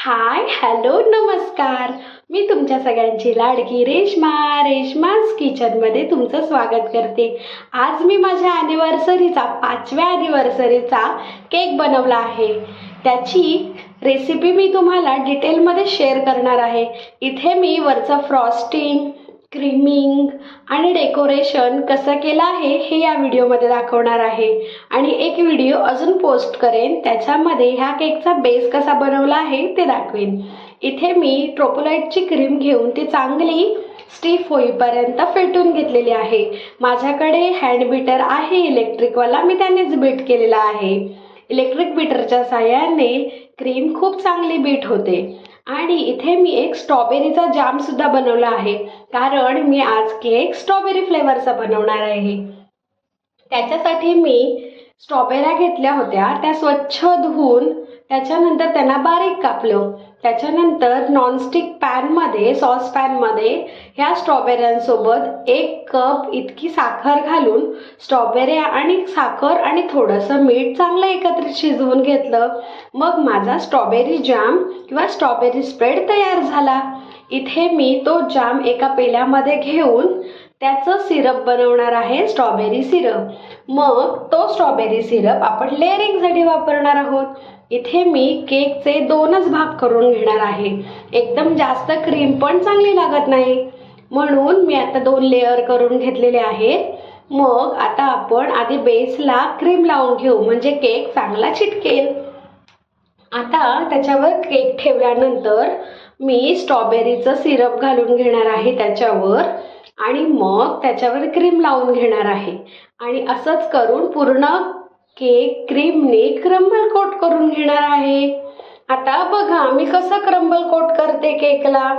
Hi hello नमस्कार. मी तुमच्या सगळ्यांची लाडकी रेश्माज किचनमध्ये तुमचं स्वागत करते. आज मी माझ्या ॲनिव्हर्सरीचा 5व्या ॲनिव्हर्सरीचा केक बनवला आहे. त्याची रेसिपी मी तुम्हाला डिटेलमध्ये शेअर करणार आहे. इथे मी वरचं फ्रॉस्टिंग, क्रीमिंग आणि डेकोरेशन कसं केलं आहे हे या व्हिडिओमध्ये दाखवणार आहे. आणि एक व्हिडिओ अजून पोस्ट करेन, त्याच्यामध्ये ह्या केकचा बेस कसा बनवला आहे ते दाखवेन. इथे मी ट्रोपोलाइटची क्रीम घेऊन ती चांगली स्टिफ होईपर्यंत फेटून घेतलेली आहे. माझ्याकडे हँड बीटर आहे इलेक्ट्रिकवाला, मी त्यानेच बीट केलेला आहे. इलेक्ट्रिक बीटरच्या साहाय्याने क्रीम खूप चांगली बीट होते. आणि इथे मी एक स्ट्रॉबेरीचा जाम सुद्धा बनवला आहे, कारण मी आज केक स्ट्रॉबेरी फ्लेवरचा बनवणार आहे. त्याच्यासाठी मी स्ट्रॉबेऱ्या घेतल्या होत्या, त्या स्वच्छ धुवून त्याच्यानंतर त्यांना बारीक कापलं. त्याच्यानंतर नॉनस्टिक पॅनमध्ये, सॉसपॅनमध्ये ह्या स्ट्रॉबेऱ्यांसोबत 1 कप इतकी साखर घालून स्ट्रॉबेऱ्या आणि साखर आणि थोडंसं मीठ चांगलं एकत्रित शिजवून घेतलं. मग माझा स्ट्रॉबेरी जाम किंवा स्ट्रॉबेरी स्प्रेड तयार झाला. इथे मी तो जाम एका पेल्यामध्ये घेऊन त्याचं सिरप बनवणार आहे, स्ट्रॉबेरी सिरप. मग तो स्ट्रॉबेरी सिरप आपण लेअरिंगसाठी वापरणार आहोत. इथे मी केकचे 2च भाग करून घेणार आहे. एकदम जास्त क्रीम पण चांगली लागत नाही, म्हणून मी आता 2 लेअर करून घेतलेले आहेत. मग आता आपण आधी बेसला क्रीम लावून घेऊ, म्हणजे केक चांगला चिटकेल. आता त्याच्यावर केक ठेवल्यानंतर मी स्ट्रॉबेरीचं सिरप घालून घेणार आहे त्याच्यावर, आणि मग त्याच्यावर क्रीम लावून घेणार आहे. आणि असंच करून पूर्ण केक क्रीमने क्रम्बल कोट करून घेणार आहे. आता बघा मी कसं क्रम्बल कोट करते केकला.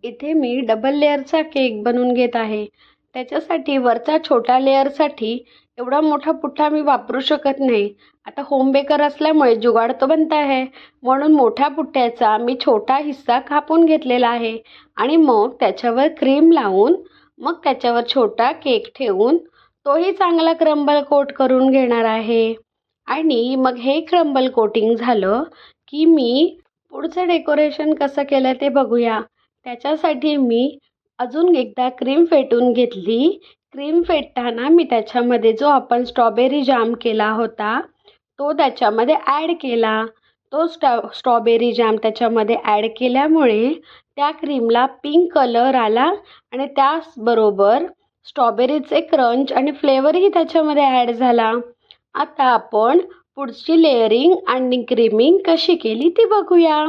इथे मी डबल लेअरचा केक बनवून घेत आहे. त्याच्यासाठी वरचा छोटा लेअरसाठी एवढा मोठा पुठ्ठा मी वापरू शकत नाही. आता होम बेकर असल्यामुळे जुगाड तो बनता है, म्हणून मोठ्या पुठ्ठ्याचा मी छोटा हिस्सा कापून घेतलेला आहे. आणि मग त्याच्यावर क्रीम लावून मग त्याच्यावर छोटा केक ठेवून तोही चांगला क्रम्बल कोट करून घेणार आहे. आणि मग हे क्रम्बल कोटिंग झालं की मी पुढचं डेकोरेशन कसं केलं ते बघूया. त्याच्यासाठी मी अजून एकदा क्रीम फेटून घेतली. क्रीम फेटताना मी त्याच्यामध्ये जो आपण स्ट्रॉबेरी जाम केला होता तो त्याच्यामध्ये ॲड केला. तो स्ट्रॉबेरी जाम त्याच्यामध्ये ॲड केल्यामुळे त्या क्रीमला पिंक कलर आला आणि त्याचबरोबर स्ट्रॉबेरीचे क्रंच आणि फ्लेवरही त्याच्यामध्ये ॲड झाला. आता आपण पुढची लेयरिंग आणि क्रीमिंग कशी केली ती बघूया.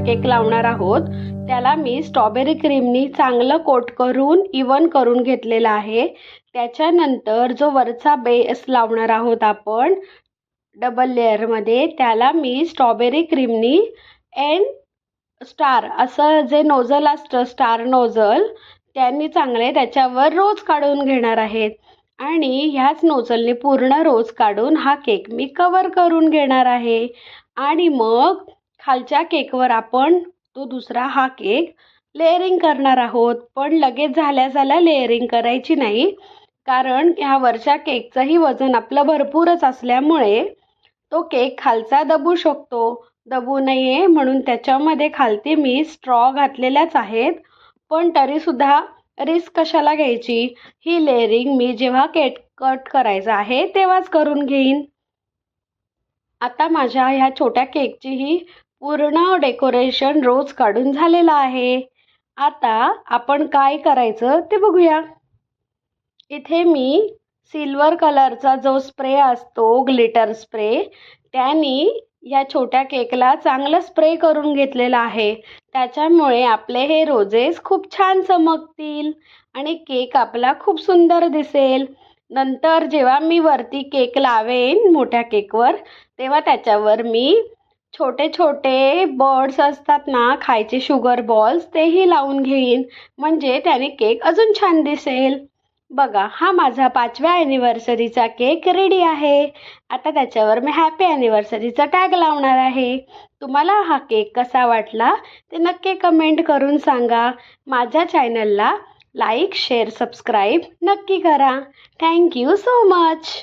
केक लावणार आहोत त्याला मी स्ट्रॉबेरी क्रीमनी चांगलं कोट करून इवन करून घेतलेला आहे. त्याच्यानंतर जो वरचा बेस लावणार आहोत आपण डबल लेअरमध्ये, त्याला मी स्ट्रॉबेरी क्रीमनी एंड स्टार असं जे नोझल असतं स्टार नोझल त्यांनी चांगले त्याच्यावर रोज काढून घेणार आहेत आणि ह्याच नोझलने पूर्ण रोज काढून हा केक मी कवर करून घेणार आहे. आणि मग खालच्या केकवर आपण तो दुसरा हा केक लेअरिंग करणार आहोत. पण लगेच झाल्या लेअरिंग करायची नाही, कारण ह्या वरच्या केकचंही वजन आपलं भरपूरच असल्यामुळे तो केक खालचा दबू शकतो. दबू नये म्हणून त्याच्यामध्ये खालती मी स्ट्रॉ घातलेल्याच आहेत, पण तरीसुद्धा रिस्क कशाला घ्यायची. ही लेअरिंग मी जेव्हा केक कट करायचा आहे तेव्हाच करून घेईन. आता माझ्या ह्या छोट्या केकचीही पूर्ण डेकोरेशन रोज काढून झालेलं आहे. आता आपण काय करायचं ते बघूया. इथे मी सिल्वर कलरचा जो स्प्रे असतो ग्लिटर स्प्रे त्यानी या छोट्या केकला चांगलं स्प्रे करून घेतलेलं आहे. त्याच्यामुळे आपले हे रोजेस खूप छान चमकतील आणि केक आपला खूप सुंदर दिसेल. नंतर जेव्हा मी वरती केक लावेन मोठ्या केकवर तेव्हा त्याच्यावर मी छोटे छोटे बर्ड्स असतात ना खायचे शुगर बॉल्स तेही लावून घेईन, म्हणजे त्याने केक अजून छान दिसेल. बघा हा माझा 5व्या ॲनिव्हर्सरीचा केक रेडी आहे. आता त्याच्यावर मी हॅपी ॲनिव्हर्सरीचा टॅग लावणार आहे. तुम्हाला हा केक कसा वाटला ते नक्की कमेंट करून सांगा. माझ्या चॅनलला लाईक शेअर सबस्क्राईब नक्की करा. Thank you so much.